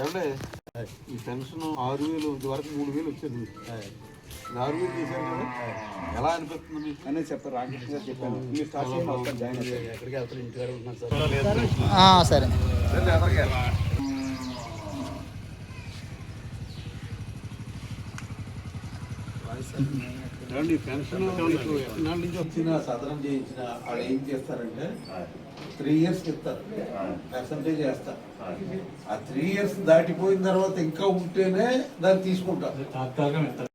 ఏమంటే ఈ పెన్షన్ 6,000 ఇంతవరకు 3,000 వచ్చేది. 6,000 చేశారు కదా, ఎలా అనిపిస్తుంది మీకు అనేది చెప్పారు. రామకృష్ణ గారు చెప్పాను, ఎక్కడికి వెళ్తారు, ఇంటికాడ ఉంటున్నారు సరే. పెన్షన్ ఎన్నాళ్ళ నుంచి వచ్చిన సదనం చేయించిన వాళ్ళు ఏం చేస్తారంటే 3 years ఇస్తారు, పర్సంటేజ్ వేస్తారు. ఆ 3 years దాటిపోయిన తర్వాత ఇంకా ఉంటేనే దాన్ని తీసుకుంటారు. తాత్కాలిక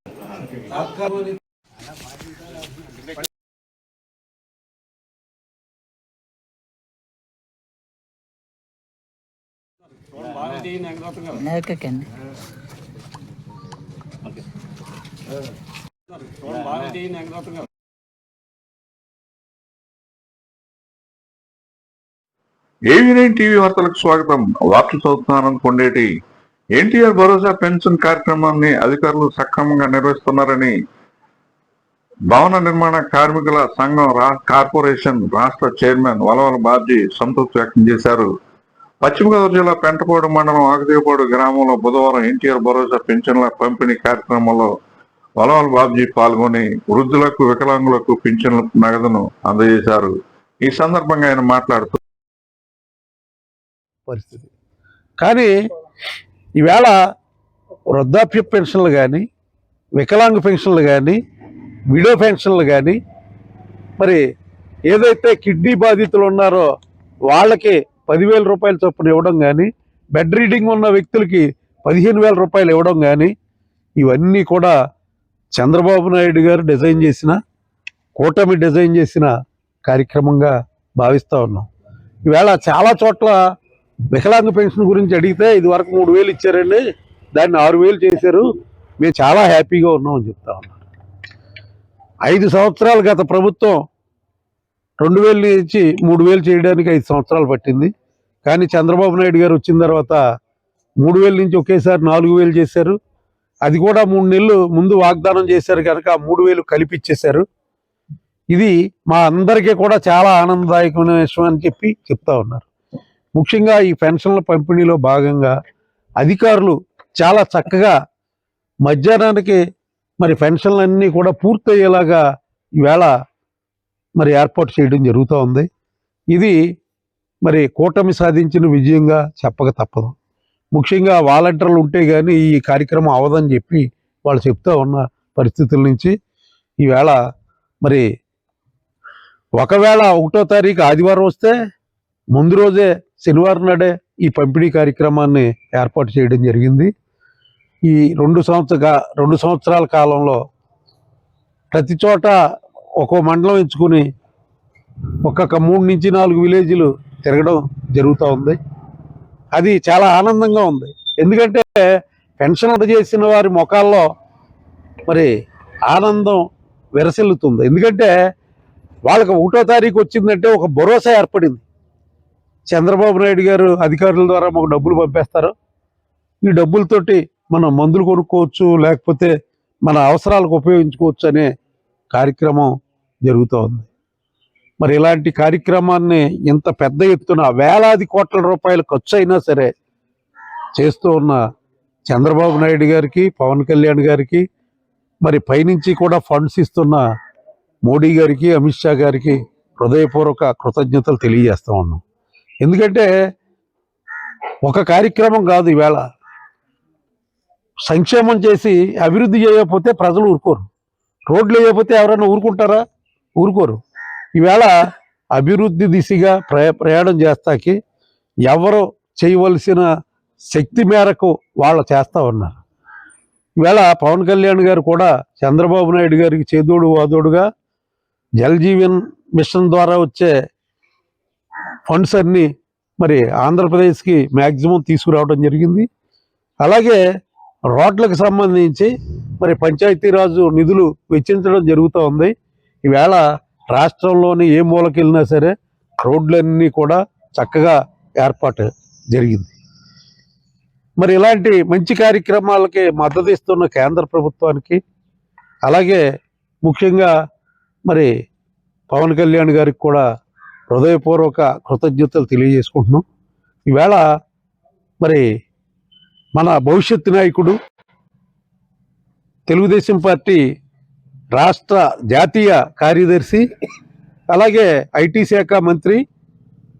AV9 టీవీ వార్తలకు స్వాగతం. వార్తలు చదువుతున్నాను కొండేటి. ఎన్టీఆర్ భరోసా పెన్షన్ కార్యక్రమాన్ని అధికారులు సక్రమంగా నిర్వహిస్తున్నారని భవన నిర్మాణ కార్మికుల సంఘం కార్పొరేషన్ రాష్ట్ర చైర్మన్ వలవల బాబ్జీ సంతృప్తి వ్యక్తం చేశారు. పశ్చిమ గోదావరి జిల్లా పెంటపాడు మండలం ఆకుదేవపాడు గ్రామంలో బుధవారం ఎన్టీఆర్ భరోసా పెన్షన్ల పంపిణీ కార్యక్రమంలో వలవల బాబ్జీ పాల్గొని వృద్ధులకు, వికలాంగులకు పింఛన్ల నగదును అందజేశారు. ఈ సందర్భంగా ఆయన మాట్లాడుతూ పరిస్థితి కానీ ఈవేళ వృద్ధాప్య పెన్షన్లు కానీ, వికలాంగ పెన్షన్లు కానీ, విడో పెన్షన్లు కానీ, మరి ఏదైతే కిడ్నీ బాధితులు ఉన్నారో వాళ్ళకి 10,000 రూపాయల చొప్పున ఇవ్వడం కానీ, బెడ్ రీడింగ్ ఉన్న వ్యక్తులకి 15,000 రూపాయలు ఇవ్వడం కానీ, ఇవన్నీ కూడా చంద్రబాబు నాయుడు గారు డిజైన్ చేసిన, కూటమి డిజైన్ చేసిన కార్యక్రమంగా భావిస్తూ ఉన్నాం. ఈవేళ చాలా చోట్ల వికలాంగ పెన్షన్ గురించి అడిగితే ఇది వరకు 3,000 ఇచ్చారండి, దాన్ని 6,000 చేశారు, మేము చాలా హ్యాపీగా ఉన్నామని చెప్తా ఉన్నాం. 5 సంవత్సరాలు గత ప్రభుత్వం 2,000 ఇచ్చి 3,000 చేయడానికి 5 సంవత్సరాలు పట్టింది. కానీ చంద్రబాబు నాయుడు గారు వచ్చిన తర్వాత 3,000 నుంచి ఒకేసారి 4,000 చేశారు. అది కూడా 3 నెలలు ముందు వాగ్దానం చేశారు కనుక 3,000 కలిపి ఇచ్చేశారు. ఇది మా అందరికీ కూడా చాలా ఆనందదాయకమైన విషయం అని చెప్తా ఉన్నారు. ముఖ్యంగా ఈ పెన్షన్ల పంపిణీలో భాగంగా అధికారులు చాలా చక్కగా మధ్యాహ్నానికి మరి పెన్షన్లన్నీ కూడా పూర్తయ్యేలాగా ఈవేళ మరి ఏర్పాటు చేయడం జరుగుతూ ఉంది. ఇది మరి కూటమి సాధించిన విజయంగా చెప్పక తప్పదు. ముఖ్యంగా వాలంటీర్లు ఉంటే కానీ ఈ కార్యక్రమం అవదని చెప్పి వాళ్ళు చెప్తూ ఉన్న పరిస్థితుల నుంచి ఈవేళ మరి ఒకవేళ 1వ తారీఖు ఆదివారం వస్తే ముందు రోజే శనివారం నాడే ఈ పంపిణీ కార్యక్రమాన్ని ఏర్పాటు చేయడం జరిగింది. ఈ 2 సంవత్సరాల కాలంలో ప్రతి చోట ఒక్కో మండలం ఎంచుకుని ఒక్కొక్క 3 నుంచి 4 విలేజ్లు తిరగడం జరుగుతూ ఉంది. అది చాలా ఆనందంగా ఉంది. ఎందుకంటే పెన్షన్ అందజేసిన వారి ముఖాల్లో మరి ఆనందం విరసిల్లుతుంది. ఎందుకంటే వాళ్ళకి 1వ తారీఖు వచ్చిందంటే ఒక భరోసా ఏర్పడింది. చంద్రబాబు నాయుడు గారు అధికారుల ద్వారా మాకు డబ్బులు పంపేస్తారు, ఈ డబ్బులతోటి మనం మందులు కొనుక్కోవచ్చు, లేకపోతే మన అవసరాలకు ఉపయోగించుకోవచ్చు అనే కార్యక్రమం జరుగుతూ ఉంది. మరి ఇలాంటి కార్యక్రమాన్ని ఇంత పెద్ద ఎత్తున వేలాది కోట్ల రూపాయలు ఖర్చు అయినా సరే చేస్తూ ఉన్న చంద్రబాబు నాయుడు గారికి, పవన్ కళ్యాణ్ గారికి, మరి పైనుంచి కూడా ఫండ్స్ ఇస్తున్న మోడీ గారికి, అమిత్ షా గారికి హృదయపూర్వక కృతజ్ఞతలు తెలియజేస్తూ ఉన్నాం. ఎందుకంటే ఒక కార్యక్రమం కాదు, ఈవేళ సంక్షేమం చేసి అభివృద్ధి చేయకపోతే ప్రజలు ఊరుకోరు, రోడ్లు వేయకపోతే ఎవరైనా ఊరుకుంటారా? ఊరుకోరు. ఈవేళ అభివృద్ధి దిశగా ప్రయాణం చేస్తాకి ఎవరు చేయవలసిన శక్తి మేరకు వాళ్ళు చేస్తూ ఉన్నారు. ఈవేళ పవన్ కళ్యాణ్ గారు కూడా చంద్రబాబు నాయుడు గారికి చేదోడు వాదోడుగా జల్ జీవన్ మిషన్ ద్వారా వచ్చే ఫండ్స్ అన్నీ మరి ఆంధ్రప్రదేశ్కి మ్యాక్సిమం తీసుకురావడం జరిగింది. అలాగే రోడ్లకు సంబంధించి మరి పంచాయతీరాజు నిధులు వెచ్చించడం జరుగుతూ ఉంది. ఈవేళ రాష్ట్రంలోని ఏ మూలకి వెళ్ళినా సరే రోడ్లన్నీ కూడా చక్కగా ఏర్పాటు జరిగింది. మరి ఇలాంటి మంచి కార్యక్రమాలకి మద్దతు ఇస్తున్న కేంద్ర ప్రభుత్వానికి, అలాగే ముఖ్యంగా మరి పవన్ కళ్యాణ్ గారికి కూడా హృదయపూర్వక కృతజ్ఞతలు తెలియజేసుకుంటున్నాం. ఈవేళ మరి మన భవిష్యత్తు నాయకుడు, తెలుగుదేశం పార్టీ రాష్ట్ర జాతీయ కార్యదర్శి, అలాగే ఐటీ శాఖ మంత్రి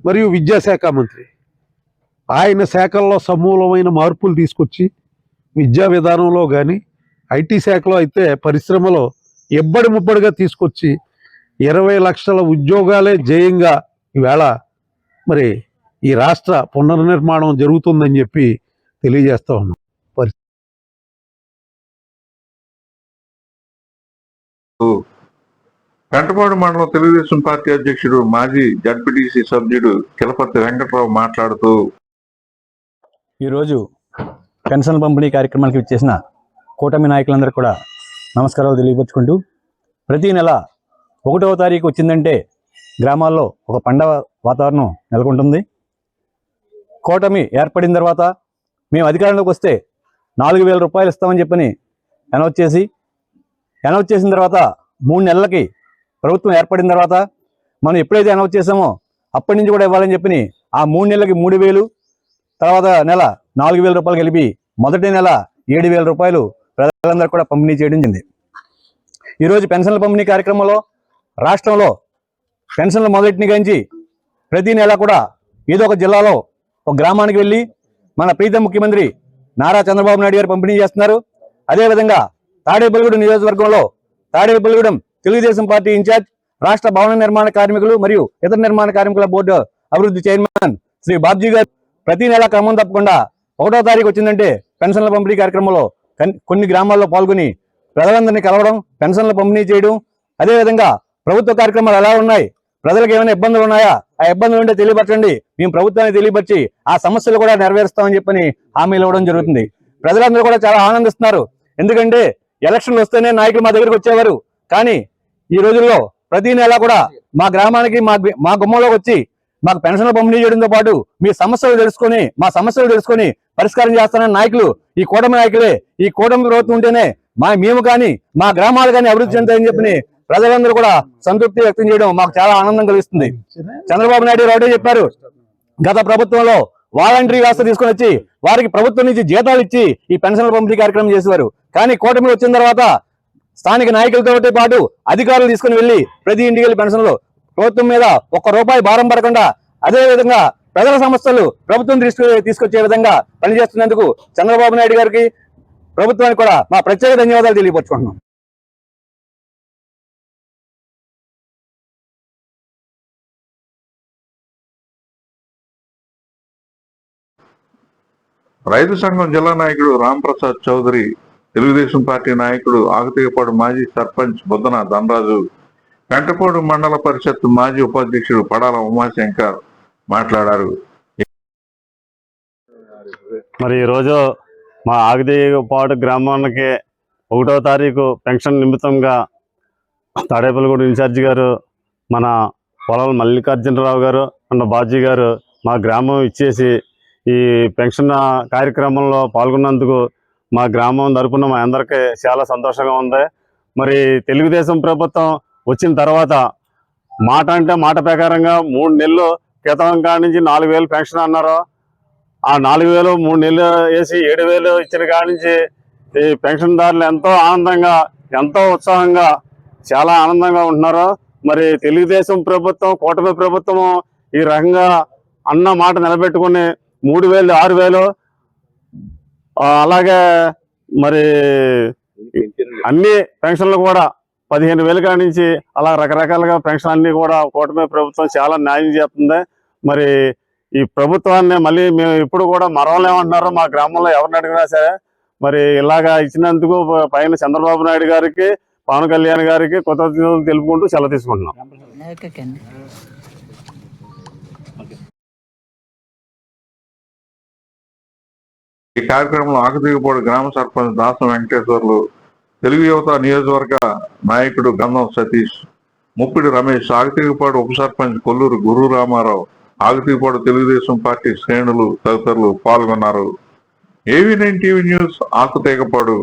మరియు విద్యాశాఖ మంత్రి. ఆయన శాఖల్లో సమూలమైన మార్పులు తీసుకొచ్చి విద్యా విధానంలో కానీ, ఐటీ శాఖలో అయితే పరిశ్రమలో ఎబ్బడి ముబ్బడిగా తీసుకొచ్చి 20 లక్షల ఉద్యోగాలే జయంగా ఈవేళ మరి ఈ రాష్ట్ర పునర్నిర్మాణం జరుగుతుందని చెప్పి తెలియజేస్తా ఉన్నాం. పెంటపాడు మండలం తెలుగుదేశం పార్టీ అధ్యక్షుడు, మాజీ జడ్పీటీసీ సభ్యుడు కిలపర్తి వెంకట్రావు మాట్లాడుతూ, ఈరోజు పెన్షన్ పంపిణీ కార్యక్రమానికి ఇచ్చేసిన కూటమి నాయకులందరూ కూడా నమస్కారాలు తెలియపరుచుకుంటూ, ప్రతి నెల 1వ తారీఖు వచ్చిందంటే గ్రామాల్లో ఒక పండగ వాతావరణం నెలకొంటుంది. కూటమి ఏర్పడిన తర్వాత మేము అధికారంలోకి వస్తే 4,000 రూపాయలు ఇస్తామని చెప్పని అనౌన్స్ చేసిన తర్వాత 3 నెలలకి ప్రభుత్వం ఏర్పడిన తర్వాత మనం ఎప్పుడైతే అనౌన్స్ చేసామో అప్పటి నుంచి కూడా ఇవ్వాలని చెప్పని ఆ 3 నెలలకి 3,000, తర్వాత నెల 4,000 రూపాయలు కలిపి మొదటి నెల 7,000 రూపాయలు ప్రజలందరూ కూడా పంపిణీ చేయడం జరిగింది. ఈరోజు పెన్షన్ల పంపిణీ కార్యక్రమంలో రాష్ట్రంలో పెన్షన్ల మొదటి నుంచి ప్రతి నెల కూడా ఏదో ఒక జిల్లాలో ఒక గ్రామానికి వెళ్ళి మన ప్రీతం ముఖ్యమంత్రి నారా చంద్రబాబు నాయుడు గారు పంపిణీ చేస్తున్నారు. అదేవిధంగా తాడేపల్లిగూడెం నియోజకవర్గంలో తాడేపల్లిగూడెం తెలుగుదేశం పార్టీ ఇన్ఛార్జ్, రాష్ట్ర భవన నిర్మాణ కార్మికులు మరియు ఇతర నిర్మాణ కార్మికుల బోర్డు అభివృద్ధి చైర్మన్ శ్రీ బాబ్జీ గారు ప్రతి నెల క్రమం తప్పకుండా 1వ తారీఖు వచ్చిందంటే పెన్షన్ల పంపిణీ కార్యక్రమంలో కొన్ని గ్రామాల్లో పాల్గొని ప్రజలందరినీ కలవడం, పెన్షన్ల పంపిణీ చేయడం, అదేవిధంగా ప్రభుత్వ కార్యక్రమాలు ఎలా ఉన్నాయి, ప్రజలకు ఏమైనా ఇబ్బందులు ఉన్నాయా, ఆ ఇబ్బందులు ఉంటే తెలియపరచండి, మేము ప్రభుత్వాన్ని తెలియపరిచి ఆ సమస్యలు కూడా నెరవేరుస్తామని చెప్పని హామీలు ఇవ్వడం జరుగుతుంది. ప్రజలందరూ కూడా చాలా ఆనందిస్తున్నారు. ఎందుకంటే ఎలక్షన్లు వస్తేనే నాయకులు మా దగ్గరికి వచ్చేవారు, కానీ ఈ రోజుల్లో ప్రతి నెల కూడా మా గ్రామానికి మా గుమ్మంలోకి వచ్చి మాకు పెన్షన్లు పంపిణీ చేయడంతో పాటు మా సమస్యలు తెలుసుకొని పరిష్కారం చేస్తానన్న నాయకులు ఈ కూటమి నాయకులే. ఈ కూటమి ప్రభుత్వం ఉంటేనే మేము కానీ మా గ్రామాలు కానీ అభివృద్ధి చెందుతాయని చెప్పని ప్రజలందరూ కూడా సంతృప్తి వ్యక్తం చేయడం మాకు చాలా ఆనందం కలిగిస్తుంది. చంద్రబాబు నాయుడు ఒకటే చెప్పారు, గత ప్రభుత్వంలో వాలంటరీ వ్యవస్థ తీసుకొని వచ్చి వారికి ప్రభుత్వం నుంచి జీతాలు ఇచ్చి ఈ పెన్షన్ల పంపిణీ కార్యక్రమం చేసేవారు. కానీ కూటమి వచ్చిన తర్వాత స్థానిక నాయకులతో పాటు అధికారులు తీసుకుని వెళ్లి ప్రతి ఇంటికి వెళ్ళి పెన్షన్లు ప్రభుత్వం మీద ₹1 భారం పడకుండా, అదేవిధంగా ప్రజల సమస్యలు ప్రభుత్వం తీసుకొచ్చే విధంగా పనిచేస్తున్నందుకు చంద్రబాబు నాయుడు గారికి, ప్రభుత్వానికి కూడా మా ప్రత్యేక ధన్యవాదాలు తెలియపరుచుకుంటున్నాం. రైతు సంఘం జిల్లా నాయకుడు రాంప్రసాద్ చౌదరి, తెలుగుదేశం పార్టీ నాయకుడు, ఆగతీగపాడు మాజీ సర్పంచ్ బుద్దన ధనరాజు, పెంటపాడు మండల పరిషత్ మాజీ ఉపాధ్యక్షుడు పడాల ఉమాశంకర్ మాట్లాడారు. మరి ఈరోజు మా ఆగతీగపాడు గ్రామానికి 1వ తారీఖు పెన్షన్ నిమిత్తంగా తాడేపల్లిగూడెం ఇన్ఛార్జి గారు, మన పొలాల మల్లికార్జునరావు గారు, మన బాజీ గారు మా గ్రామం ఇచ్చేసి ఈ పెన్షన్ కార్యక్రమంలో పాల్గొన్నందుకు మా గ్రామం తరపున మా అందరికీ చాలా సంతోషంగా ఉంది. మరి తెలుగుదేశం ప్రభుత్వం వచ్చిన తర్వాత మాట అంటే మాట ప్రకారంగా 3 నెలలు క్రితం కాడి నుంచి 4,000 పెన్షన్ అన్నారు. ఆ 4,000 3 నెలలు వేసి 7,000 ఇచ్చిన కాడి నుంచి ఈ పెన్షన్దారులు ఎంతో ఆనందంగా, ఎంతో ఉత్సాహంగా, చాలా ఆనందంగా ఉంటున్నారు. మరి తెలుగుదేశం ప్రభుత్వం, కూటమి ప్రభుత్వం ఈ రకంగా అన్న మాట నిలబెట్టుకుని 3,000, 6,000, అలాగే మరి అన్ని పెన్షన్లు కూడా 15,000 కాడి నుంచి అలా రకరకాలుగా పెన్షన్ అన్ని కూడా కూటమి ప్రభుత్వం చాలా న్యాయం చేస్తుంది. మరి ఈ ప్రభుత్వాన్ని మళ్ళీ మేము ఇప్పుడు కూడా మరవలేమంటున్నారు. మా గ్రామంలో ఎవరిని అడిగినా సరే మరి ఇలాగా ఇచ్చినందుకు పైన చంద్రబాబు నాయుడు గారికి, పవన్ కళ్యాణ్ గారికి కృతజ్ఞతలు తెలుపుకుంటూ సెలవు తీసుకుంటున్నాం. ఈ కార్యక్రమంలో ఆగతీగపాడు గ్రామ సర్పంచ్ దాసం వెంకటేశ్వర్లు, తెలుగు యువత నియోజకవర్గ నాయకుడు గంధం సతీష్, ముప్పిడి రమేష్, ఆగతీగపాడు ఉప సర్పంచ్ కొల్లూరు గురు రామారావు, ఆగతీగపాడు తెలుగుదేశం పార్టీ శ్రేణులు తదితరులు పాల్గొన్నారు. AV9 TV news, ఆగతీగపాడు.